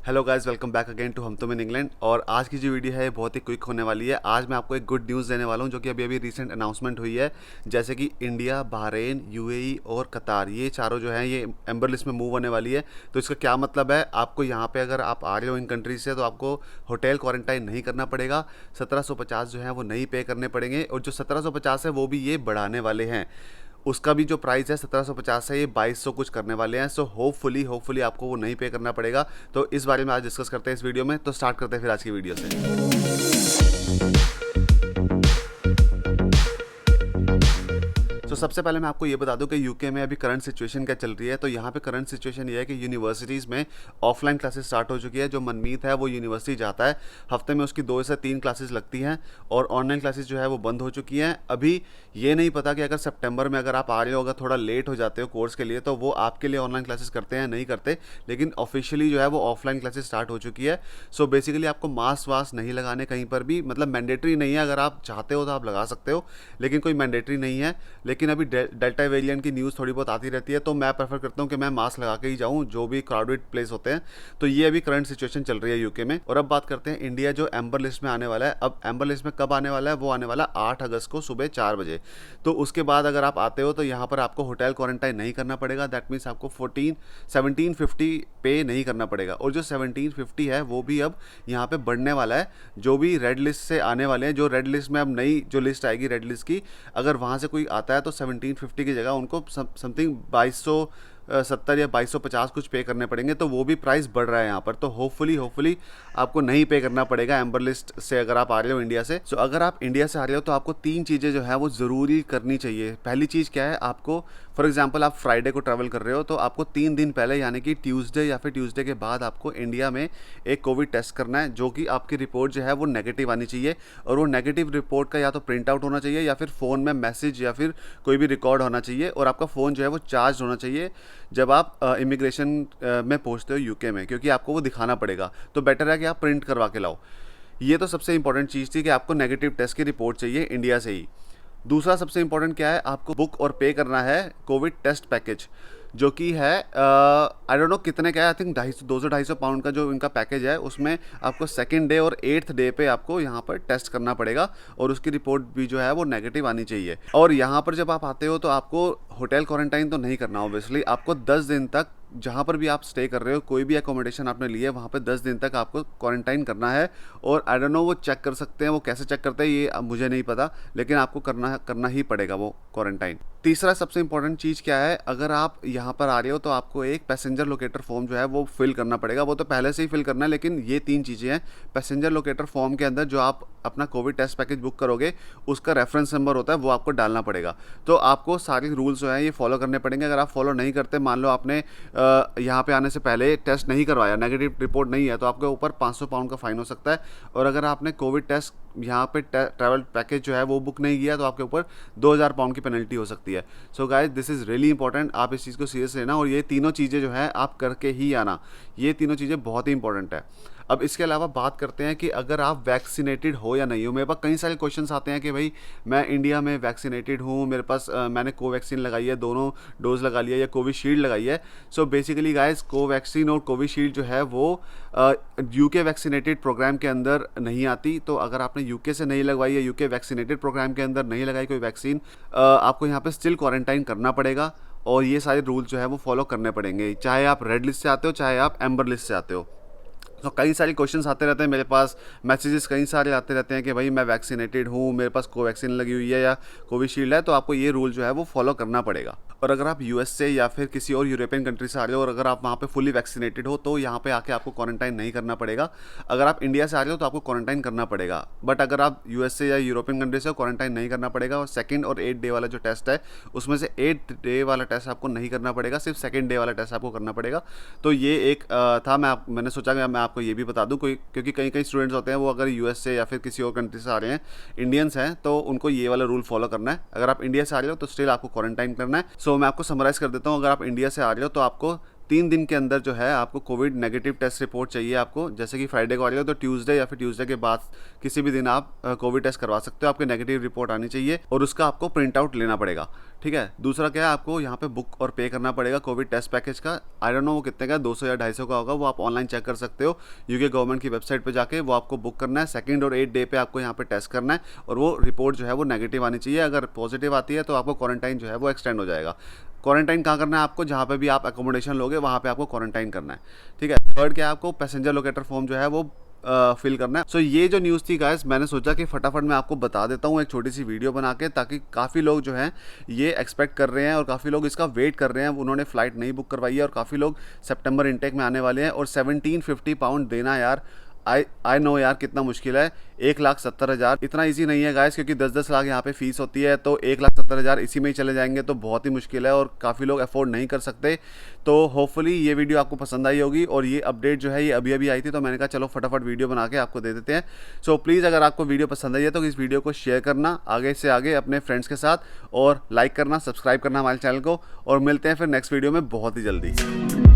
Hello guys, welcome back again to हम तुम in England. और आज की जो वीडियो है बहुत ही क्विक होने वाली है। आज मैं आपको एक गुड न्यूज़ देने वाला हूँ जो कि अभी अभी रिसेंट अनाउंसमेंट हुई है। जैसे कि इंडिया, बहरीन, यूएई और कतार, ये चारों जो हैं ये एम्बर लिस्ट में मूव होने वाली है। तो इसका क्या मतलब है, आपको यहाँ पे अगर आप आ रहे हो इन कंट्रीज से तो आपको होटल क्वारंटाइन नहीं करना पड़ेगा। 1750 जो है वो नहीं पे करने पड़ेंगे, और जो 1750 है वो भी ये बढ़ाने वाले हैं। उसका भी जो प्राइस है 1750 है, ये 2200 कुछ करने वाले हैं। सो होपफुली आपको वो नहीं पे करना पड़ेगा। तो इस बारे में आज डिस्कस करते हैं इस वीडियो में। तो स्टार्ट करते हैं फिर आज की वीडियो से। तो सबसे पहले मैं आपको ये बता दूं कि यूके में अभी करंट सिचुएशन क्या चल रही है। तो यहाँ पे करंट सिचुएशन ये है कि यूनिवर्सिटीज़ में ऑफलाइन क्लासेस स्टार्ट हो चुकी है। जो मनमीत है वो यूनिवर्सिटी जाता है, हफ्ते में उसकी 2 से 3 क्लासेस लगती हैं, और ऑनलाइन क्लासेस जो है वो बंद हो चुकी हैं। अभी ये नहीं पता कि अगर सितंबर में अगर आप आ रहे हो, अगर थोड़ा लेट हो जाते हो कोर्स के लिए, तो वो आपके लिए ऑनलाइन क्लासेस करते हैं नहीं करते, लेकिन ऑफिशियली जो है वो ऑफलाइन क्लासेस स्टार्ट हो चुकी है। सो बेसिकली आपको मास्क वास्क नहीं लगाने कहीं पर भी, मतलब मैंडेटरी नहीं है। अगर आप चाहते हो तो आप लगा सकते हो, लेकिन कोई मैंडेटरी नहीं है। लेकिन अभी डेल्टा वेरिएंट की न्यूज़ थोड़ी बहुत आती रहती है, तो मैं प्रेफर करता हूँ कि मैं मास्क लगा के ही जाऊँ जो भी क्राउडेड प्लेस होते हैं। तो ये अभी करंट सिचुएशन चल रही है यूके में। और अब बात करते हैं इंडिया, जो एम्बर लिस्ट में आने वाला है। अब एम्बर लिस्ट में कब आने वाला है, वो आने वाला 8 अगस्त को सुबह 4 बजे। तो उसके बाद अगर आप आते हो तो यहाँ पर आपको होटल क्वारंटाइन नहीं करना पड़ेगा। दैट मीन्स आपको 1750 पे नहीं करना पड़ेगा। और जो 1750 है वो भी अब यहाँ पे बढ़ने वाला है। जो भी रेड लिस्ट से आने वाले हैं, जो रेड लिस्ट में अब नई जो लिस्ट आएगी रेड लिस्ट की, अगर वहाँ से कोई आता है तो 1750 की जगह उनको समथिंग 2270 या 2250 कुछ पे करने पड़ेंगे। तो वो भी प्राइस बढ़ रहा है यहाँ पर। तो होपफुली आपको नहीं पे करना पड़ेगा एम्बर लिस्ट से अगर आप आ रहे हो इंडिया से। सो अगर आप इंडिया से आ रहे हो तो आपको 3 चीज़ें जो है वो ज़रूरी करनी चाहिए। पहली चीज़ क्या है, आपको फॉर एग्जांपल आप फ्राइडे को ट्रैवल कर रहे हो तो आपको 3 दिन पहले, यानी कि ट्यूसडे या फिर ट्यूसडे के बाद, आपको इंडिया में एक कोविड टेस्ट करना है, जो कि आपकी रिपोर्ट जो है वो नेगेटिव आनी चाहिए। और वो नेगेटिव रिपोर्ट का या तो प्रिंट आउट होना चाहिए या फिर फ़ोन में मैसेज या फिर कोई भी रिकॉर्ड होना चाहिए। और आपका फ़ोन जो है वो चार्ज होना चाहिए जब आप इमिग्रेशन में पहुंचते हो यूके में, क्योंकि आपको वो दिखाना पड़ेगा। तो बेटर है कि आप प्रिंट करवा के लाओ। ये तो सबसे इंपॉर्टेंट चीज़ थी कि आपको नेगेटिव टेस्ट की रिपोर्ट चाहिए इंडिया से ही। दूसरा सबसे इंपॉर्टेंट क्या है, आपको बुक और पे करना है कोविड टेस्ट पैकेज, जो कि है आई डोंट नो कितने का है। आई थिंक 250-250 पाउंड का जो इनका पैकेज है, उसमें आपको सेकंड डे और 8th डे पे आपको यहाँ पर टेस्ट करना पड़ेगा, और उसकी रिपोर्ट भी जो है वो नेगेटिव आनी चाहिए। और यहाँ पर जब आप आते हो तो आपको होटल क्वारंटाइन तो नहीं करना, ऑब्वियसली आपको 10 दिन तक, जहाँ पर भी आप स्टे कर रहे हो, कोई भी एकोमोडेशन आपने लिए, वहाँ पे 10 दिन तक आपको क्वारंटाइन करना है। और आई डोंट नो वो चेक कर सकते हैं, वो कैसे चेक करते हैं ये अब मुझे नहीं पता, लेकिन आपको करना ही पड़ेगा वो क्वारंटाइन। तीसरा सबसे इंपॉर्टेंट चीज़ क्या है, अगर आप यहाँ पर आ रहे हो तो आपको एक पैसेंजर लोकेटर फॉर्म जो है वो फिल करना पड़ेगा। वो तो पहले से ही फिल करना है, लेकिन ये 3 चीज़ें हैं। पैसेंजर लोकेटर फॉर्म के अंदर जो आप अपना कोविड टेस्ट पैकेज बुक करोगे, उसका रेफरेंस नंबर होता है, वो आपको डालना पड़ेगा। तो आपको सारे रूल्स जो हैं ये फॉलो करने पड़ेंगे। अगर आप फॉलो नहीं करते, मान लो आपने यहाँ पे आने से पहले टेस्ट नहीं करवाया, नेगेटिव रिपोर्ट नहीं है, तो आपके ऊपर 500 पाउंड का फाइन हो सकता है। और अगर आपने कोविड टेस्ट यहाँ पे ट्रैवल पैकेज जो है वो बुक नहीं किया, तो आपके ऊपर 2000 पाउंड की पेनल्टी हो सकती है। So guys, this is really important, आप इस चीज़ को सीरियस लेना। और ये तीनों चीज़ें जो है आप करके ही आना, ये तीनों चीज़ें बहुत ही इंपॉर्टेंट है। अब इसके अलावा बात करते हैं कि अगर आप वैक्सीनेटेड हो या नहीं हो। मेरे पास कई सारे क्वेश्चंस आते हैं कि भाई मैं इंडिया में वैक्सीनेटेड हूँ, मेरे पास मैंने कोवैक्सीन लगाई है, दोनों डोज लगा लिया, या कोविशील्ड लगाई है। सो बेसिकली गाइस, कोवैक्सीन और कोविशील्ड जो है वो यूके वैक्सीनेटेड प्रोग्राम के अंदर नहीं आती। तो अगर आपने यूके से नहीं लगवाई है, यूके वैक्सीनेटेड प्रोग्राम के अंदर नहीं लगाई कोई वैक्सीन, आपको यहाँ पर स्टिल क्वारंटाइन करना पड़ेगा। और ये सारे रूल जो है वो फॉलो करने पड़ेंगे, चाहे आप रेड लिस्ट से आते हो, चाहे आप एम्बर लिस्ट से आते हो। तो कई सारे क्वेश्चंस आते रहते हैं मेरे पास, मैसेजेस कई सारे आते रहते हैं कि भाई मैं वैक्सीनेटेड हूँ, मेरे पास कोवैक्सीन लगी हुई है या कोविशील्ड है। तो आपको ये रूल जो है वो फॉलो करना पड़ेगा। और अगर आप यूएस से या फिर किसी और यूरोपियन कंट्री से आ रहे हो और अगर आप वहाँ पे फुली वैक्सीनेटेड हो, तो यहाँ पे आके आपको क्वारंटाइन नहीं करना पड़ेगा। अगर आप इंडिया से आ रहे हो तो आपको क्वारंटाइन करना पड़ेगा, बट अगर आप यूएस से या यूरोपियन कंट्री से क्वारंटाइन नहीं करना पड़ेगा। और 2nd और 8th डे वाला जो टेस्ट है, उसमें से 8th डे वाला टेस्ट आपको नहीं करना पड़ेगा, सिर्फ 2nd डे वाला टेस्ट आपको करना पड़ेगा। तो ये एक था, मैंने सोचा कि मैं आपको ये भी बता दूँ, क्योंकि कई स्टूडेंट्स होते हैं वो अगर यूएस से या फिर किसी और कंट्री से आ रहे हैं, इंडियंस हैं, तो उनको ये वाला रूल फॉलो करना है। अगर आप इंडिया से आ रहे हो तो स्टिल आपको क्वारंटाइन करना है। सो मैं आपको समराइज कर देता हूँ। अगर आप इंडिया से आ रहे हो तो आपको 3 दिन के अंदर जो है आपको कोविड नेगेटिव टेस्ट रिपोर्ट चाहिए आपको। जैसे कि फ्राइडे को आ जाएगा तो ट्यूसडे या फिर ट्यूसडे के बाद किसी भी दिन आप कोविड टेस्ट करवा सकते हो। आपकी नेगेटिव रिपोर्ट आनी चाहिए और उसका आपको प्रिंट आउट लेना पड़ेगा, ठीक है। दूसरा क्या है, आपको यहाँ पे बुक और पे करना पड़ेगा कोविड टेस्ट पैकेज का। आई डोंट नो वो कितने का, 200 या 250 का होगा, वो आप ऑनलाइन चेक कर सकते हो यूके गवर्नमेंट की वेबसाइट पे जाके। वो आपको बुक करना है, 2nd और 8th डे पे आपको यहाँ पे टेस्ट करना है और वो रिपोर्ट जो है वो नेगेटिव आनी चाहिए। अगर पॉजिटिव आती है तो आपको क्वारंटाइन जो है वो एक्सटेंड हो जाएगा। क्वारंटाइन कहाँ करना है आपको, जहाँ पे भी आप अकोमोडेशन लोगे वहाँ पे आपको क्वारंटाइन करना है, ठीक है। थर्ड क्या है, आपको पैसेंजर लोकेटर फॉर्म जो है वो फिल करना है। सो ये जो न्यूज़ थी गाइस, मैंने सोचा कि फटाफट मैं आपको बता देता हूँ एक छोटी सी वीडियो बना के, ताकि काफ़ी लोग जो हैं ये एक्सपेक्ट कर रहे हैं और काफ़ी लोग इसका वेट कर रहे हैं। उन्होंने फ़्लाइट नहीं बुक करवाई है और काफ़ी लोग सितंबर इनटेक में आने वाले हैं। और 1750 पाउंड देना यार, आई नो यार कितना मुश्किल है। 1,70,000 इतना इजी नहीं है गाइस, क्योंकि 10-10 लाख यहाँ पे फीस होती है। तो 1,70,000 इसी में ही चले जाएंगे तो बहुत ही मुश्किल है और काफ़ी लोग अफोर्ड नहीं कर सकते। तो होपफुली ये वीडियो आपको पसंद आई होगी। और ये अपडेट जो है ये अभी अभी आई थी, तो मैंने कहा चलो फटाफट वीडियो बना के आपको दे देते हैं। सो प्लीज़ अगर आपको वीडियो पसंद आई है तो इस वीडियो को शेयर करना आगे से आगे अपने फ्रेंड्स के साथ, और लाइक करना, सब्सक्राइब करना हमारे चैनल को। और मिलते हैं फिर नेक्स्ट वीडियो में बहुत ही जल्दी।